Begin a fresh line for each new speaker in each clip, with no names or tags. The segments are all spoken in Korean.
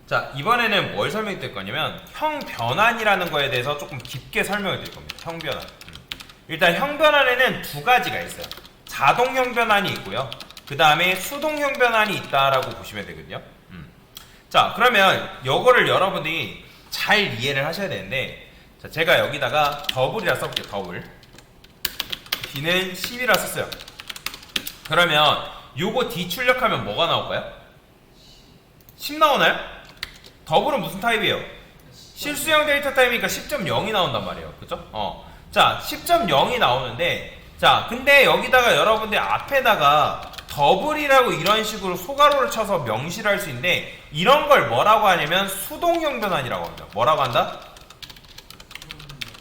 자, 이번에는 뭘 설명해 드릴 거냐면 형변환이라는 거에 대해서 조금 깊게 설명해 드릴 겁니다. 형변환. 일단 형변환에는 두 가지가 있어요. 자동 형변환이 있고요. 그 다음에 수동 형변환이 있다라고 보시면 되거든요. 자, 그러면 요거를 여러분들이 잘 이해를 하셔야 되는데, 자, 제가 여기다가 더블이라 써볼게요. 더블. D는 10이라 썼어요. 그러면 요거 D 출력하면 뭐가 나올까요? 10 나오나요? 더블은 무슨 타입이에요? 실수형 데이터 타입이니까 10.0이 나온단 말이에요. 그죠? 자, 10.0이 나오는데, 자, 근데 여기다가 여러분들 앞에다가 더블이라고 이런 식으로 소가로를 쳐서 명시를 할 수 있는데, 이런 걸 뭐라고 하냐면 수동형 변환이라고 합니다. 뭐라고 한다?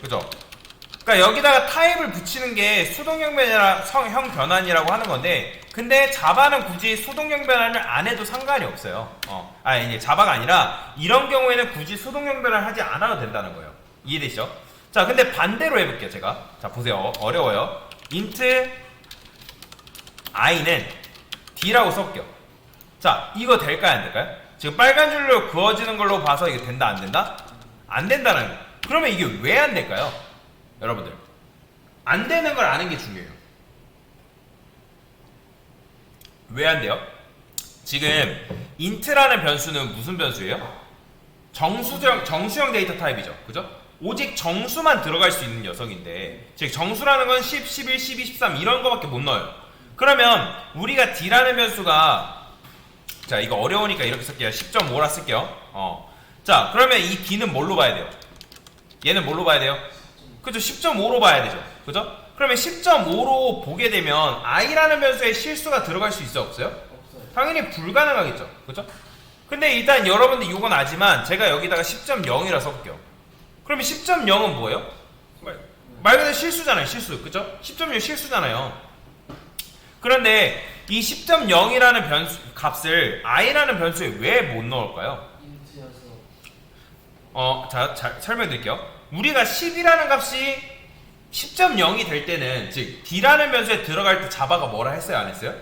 그죠? 그러니까 여기다가 타입을 붙이는 게 수동형 변환이라고 하는 건데, 근데 자바는 굳이 수동형 변환을 안 해도 상관이 없어요. 이게 자바가 아니라 이런 경우에는 굳이 수동형 변환을 하지 않아도 된다는 거예요. 이해되시죠? 자, 근데 반대로 해볼게요. 제가. 자, 보세요. 어려워요. int i는 d라고 써볼게요. 자, 이거 될까요? 안 될까요? 지금 빨간 줄로 그어지는 걸로 봐서 이게 된다 안 된다? 안 된다는 거예요. 그러면 이게 왜 안 될까요? 여러분들, 안 되는 걸 아는 게 중요해요. 왜 안 돼요? 지금 int라는 변수는 무슨 변수예요? 정수형 데이터 타입이죠. 그죠? 오직 정수만 들어갈 수 있는 녀석인데, 즉 정수라는 건 10, 11, 12, 13 이런 거밖에 못 넣어요. 그러면 우리가 d라는 변수가, 자, 이거 어려우니까 이렇게 쓸게요. 10.5라 쓸게요. 자, 그러면 이 d는 뭘로 봐야 돼요? 얘는 뭘로 봐야 돼요? 그죠? 10.5로 봐야 되죠. 그죠? 그러면 10.5로 보게 되면 i라는 변수에 실수가 들어갈 수 있어요? 없어요? 당연히 불가능하겠죠. 그죠? 근데 일단 여러분들 이건 아지만 제가 여기다가 10.0이라 써볼게요. 그러면 10.0은 뭐예요? 말 그대로 실수잖아요. 실수. 그죠? 10.0 실수잖아요. 그런데 이 10.0이라는 변수 값을 i라는 변수에 왜 못 넣을까요? 자, 설명드릴게요. 우리가 10이라는 값이 10.0이 될 때는, 즉 d라는 변수에 들어갈 때 자바가 뭐라 했어요? 안 했어요?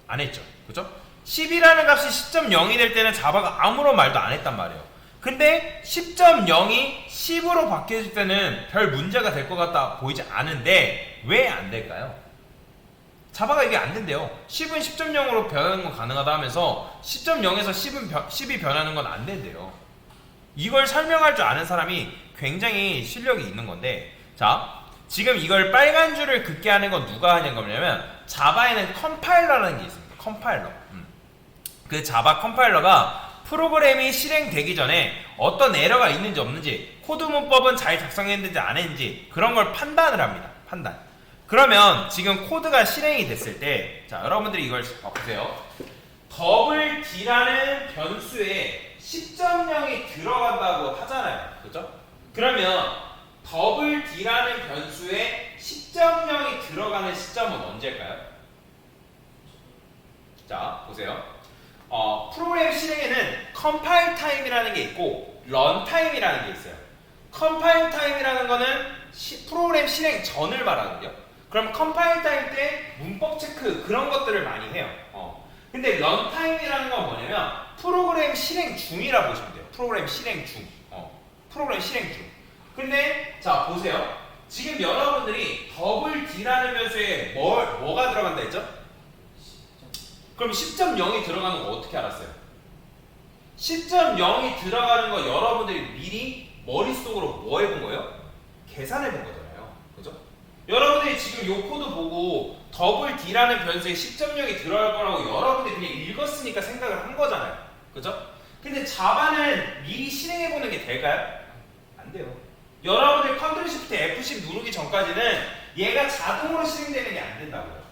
안 했죠. 그죠? 10이라는 값이 10.0이 될 때는 자바가 아무런 말도 안 했단 말이에요. 근데 10.0이 10으로 바뀌어질 때는 별 문제가 될 것 같다 보이지 않은데 왜 안 될까요? 자바가 이게 안 된대요. 10은 10.0으로 변하는 건 가능하다 하면서 10.0에서 10이 변하는 건 안 된대요. 이걸 설명할 줄 아는 사람이 굉장히 실력이 있는 건데, 자, 지금 이걸 빨간 줄을 긋게 하는 건 누가 하는 거냐면 자바에는 컴파일러라는 게 있습니다. 컴파일러. 그 자바 컴파일러가 프로그램이 실행되기 전에 어떤 에러가 있는지 없는지, 코드 문법은 잘 작성했는지 안 했는지 그런 걸 판단을 합니다. 판단. 그러면 지금 코드가 실행이 됐을 때, 자, 여러분들이 이걸 보세요. 더블 d라는 변수에 10.0이 들어간다고 하잖아요. 그죠? 그러면 더블 d라는 변수에 10.0이 들어가는 시점은 언제일까요? 자, 보세요. 프로그램 실행에는 컴파일 타임이라는 게 있고 런 타임이라는 게 있어요. 컴파일 타임이라는 거는 프로그램 실행 전을 말하거든요. 그럼 컴파일 타임 때 문법 체크 그런 것들을 많이 해요. 근데 런 타임이라는 건 뭐냐면 프로그램 실행 중이라 보시면 돼요. 프로그램 실행 중. 프로그램 실행 중. 근데 자, 보세요. 지금 여러분들이 더블 d라는 변수에 뭐가 들어간다 했죠? 그럼 10.0이 들어가는 거 어떻게 알았어요? 10.0이 들어가는 거 여러분들이 미리 머릿속으로 뭐 해본 거예요? 계산해 본 거잖아요. 그죠? 여러분들이 지금 요 코드 보고 더블 d라는 변수에 10.0이 들어갈 거라고 여러분들이 그냥 읽었으니까 생각을 한 거잖아요. 그죠? 근데 자바는 미리 실행해 보는 게 될까요? 안 돼요. 여러분들 컨트롤 시프트 F10 누르기 전까지는 얘가 자동으로 실행되는 게 안 된다고요.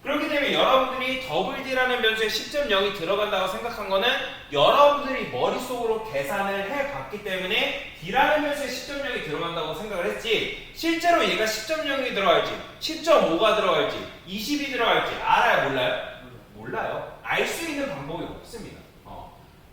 그렇기 때문에 여러분들이 더블 d라는 변수에 10.0이 들어간다고 생각한 거는 여러분들이 머릿속으로 계산을 해봤기 때문에 d라는 변수에 10.0이 들어간다고 생각을 했지, 실제로 얘가 10.0이 들어갈지 10.5가 들어갈지 20이 들어갈지 알아요? 몰라요? 몰라요. 알 수 있는 방법이 없습니다.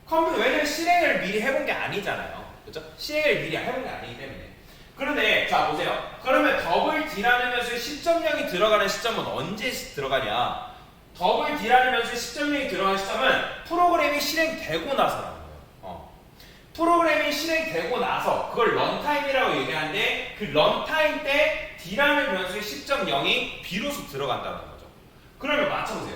컴퓨터, 왜냐면 실행을 미리 해본 게 아니잖아요. 그죠? 실행을 미리 해본 게 아니기 때문에. 그런데 자, 보세요. 그러면 더블 d라는 변수에 10.0이 들어가는 시점은 언제 들어가냐? 더블 D라는 변수에 10.0이 들어간 시점은 프로그램이 실행되고 나서라는 거예요. 프로그램이 실행되고 나서 그걸 런타임이라고 얘기하는데 그 런타임 때 D라는 변수의 10.0이 비로소 들어간다는 거죠. 그러면 맞춰보세요.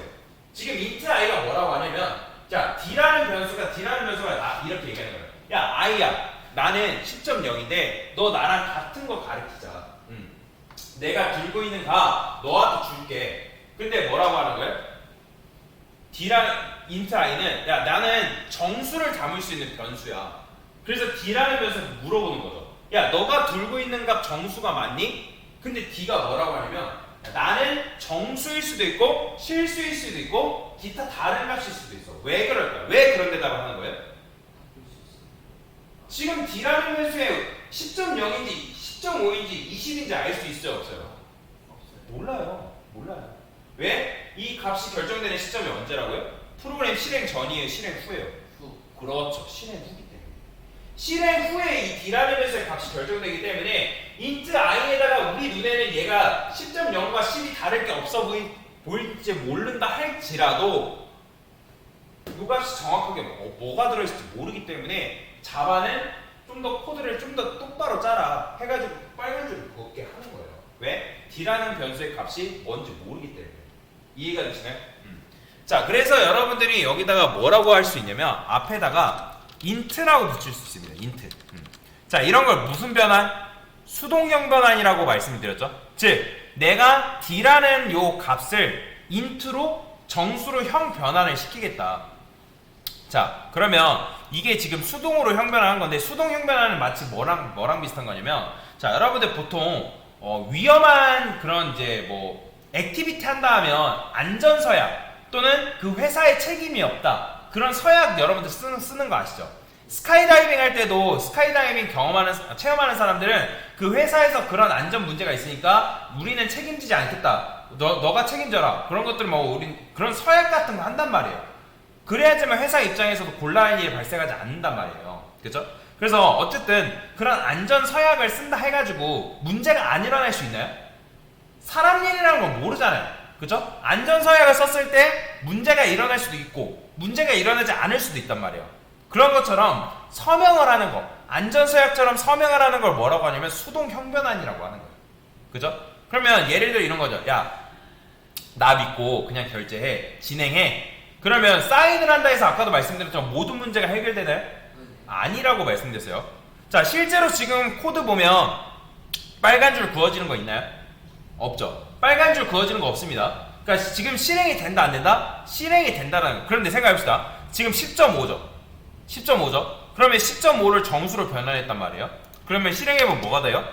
지금 int i가 뭐라고 하냐면 자 D라는 변수가 이렇게 얘기하는 거예요. 야 i야 나는 10.0인데 너 나랑 같은 거 가르치자. 내가 들고 있는 가 너한테 줄게. 근데 뭐라고 하는 거예요? int i는 야 나는 정수를 담을 수 있는 변수야. 그래서 D라는 변수를 물어보는 거죠. 야 너가 들고 있는 값 정수가 맞니? 근데 D가 뭐라고 하냐면 나는 정수일 수도 있고 실수일 수도 있고 기타 다른 값일 수도 있어. 왜 그럴까요? 왜 그런 대답을 하는 거예요? 지금 D라는 변수에 10.0인지 10.5인지 20인지 알 수 있어요? 없어요? 몰라요. 왜? 이 값이 결정되는 시점이 언제라고요? 프로그램 실행 전이에요? 실행 후에요? 그렇죠. 실행 후기 때문에. 실행 후에 이 D라는 변수의 값이 결정되기 때문에 int i에다가 우리 눈에는 얘가 10.0과 10이 다를 게 없어 보일지 모른다 할지라도 이 값이 정확하게 뭐가 들어있을지 모르기 때문에 자바는 좀 더 코드를 좀 더 똑바로 짜라 해가지고 빨간 줄을 걷게 하는 거예요. 왜? D라는 변수의 값이 뭔지 모르기 때문에. 이해가 되시나요? 자, 그래서 여러분들이 여기다가 뭐라고 할 수 있냐면 앞에다가 int라고 붙일 수 있습니다. int. 자, 이런 걸 무슨 변환? 수동형 변환이라고 말씀드렸죠. 즉, 내가 D라는 요 값을 int로 정수로 형 변환을 시키겠다. 자, 그러면 이게 지금 수동으로 형 변환한 건데 수동 형 변환은 마치 뭐랑 비슷한 거냐면 자, 여러분들 보통 위험한 그런 이제 뭐 액티비티 한다 하면 안전서약 또는 그 회사의 책임이 없다. 그런 서약 여러분들 쓰는 거 아시죠? 스카이다이빙 할 때도 스카이다이빙 체험하는 사람들은 그 회사에서 그런 안전 문제가 있으니까 우리는 책임지지 않겠다. 너가 책임져라. 그런 것들 뭐 우린 그런 서약 같은 거 한단 말이에요. 그래야지만 회사 입장에서도 곤란한 일이 발생하지 않는단 말이에요. 그죠? 그래서 어쨌든 그런 안전 서약을 쓴다 해가지고 문제가 안 일어날 수 있나요? 사람 일이라는 건 모르잖아요. 그죠? 안전 서약을 썼을 때 문제가 일어날 수도 있고 문제가 일어나지 않을 수도 있단 말이에요. 그런 것처럼 서명을 하는 거, 안전 서약처럼 서명을 하는 걸 뭐라고 하냐면 수동 형변환이라고 하는 거예요. 그죠? 그러면 예를 들어 이런 거죠. 야, 나 믿고 그냥 결제해, 진행해. 그러면 사인을 한다 해서 아까도 말씀드렸지만 모든 문제가 해결되나요? 아니라고 말씀드렸어요. 자, 실제로 지금 코드 보면 빨간 줄 그어지는 거 있나요? 없죠. 빨간 줄 그어지는 거 없습니다. 그러니까 지금 실행이 된다 안 된다? 실행이 된다라는 거. 그런데 생각해봅시다. 지금 10.5죠. 10.5죠. 그러면 10.5를 정수로 변환했단 말이에요. 그러면 실행해보면 뭐가 돼요?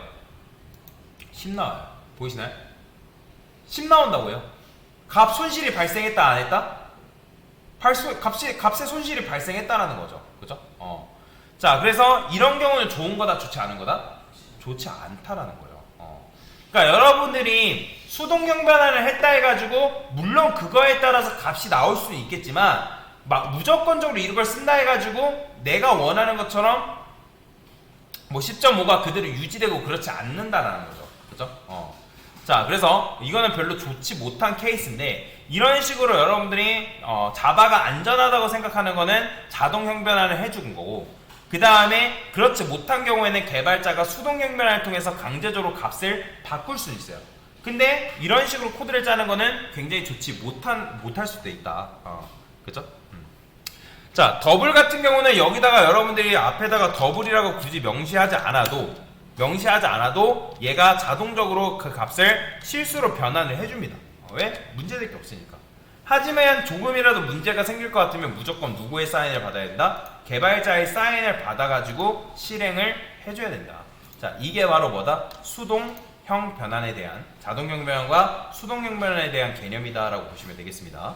10 나와요. 보이시나요? 10 나온다고요. 값 손실이 발생했다 안 했다? 값의 손실이 발생했다라는 거죠. 그죠? 자, 그래서 이런 경우는 좋은 거다, 좋지 않은 거다? 좋지 않다라는 거예요. 그러니까 여러분들이 수동형 변환을 했다 해가지고 물론 그거에 따라서 값이 나올 수는 있겠지만 막 무조건적으로 이걸 쓴다 해가지고 내가 원하는 것처럼 뭐 10.5가 그대로 유지되고 그렇지 않는다라는 거죠. 그죠? 자, 그래서 이거는 별로 좋지 못한 케이스인데 이런 식으로 여러분들이 자바가 안전하다고 생각하는 거는 자동형 변환을 해주는 거고 그 다음에 그렇지 못한 경우에는 개발자가 수동형 변환을 통해서 강제적으로 값을 바꿀 수 있어요. 근데 이런 식으로 코드를 짜는 거는 굉장히 좋지 못할 수도 있다. 그죠? 자, 더블 같은 경우는 여기다가 여러분들이 앞에다가 더블이라고 굳이 명시하지 않아도 얘가 자동적으로 그 값을 실수로 변환을 해줍니다. 왜? 문제될 게 없으니까. 하지만 조금이라도 문제가 생길 것 같으면 무조건 누구의 사인을 받아야 된다? 개발자의 사인을 받아가지고 실행을 해줘야 된다. 자, 이게 바로 뭐다? 수동형 변환에 대한 자동형 변환과 수동형 변환에 대한 개념이다 라고 보시면 되겠습니다.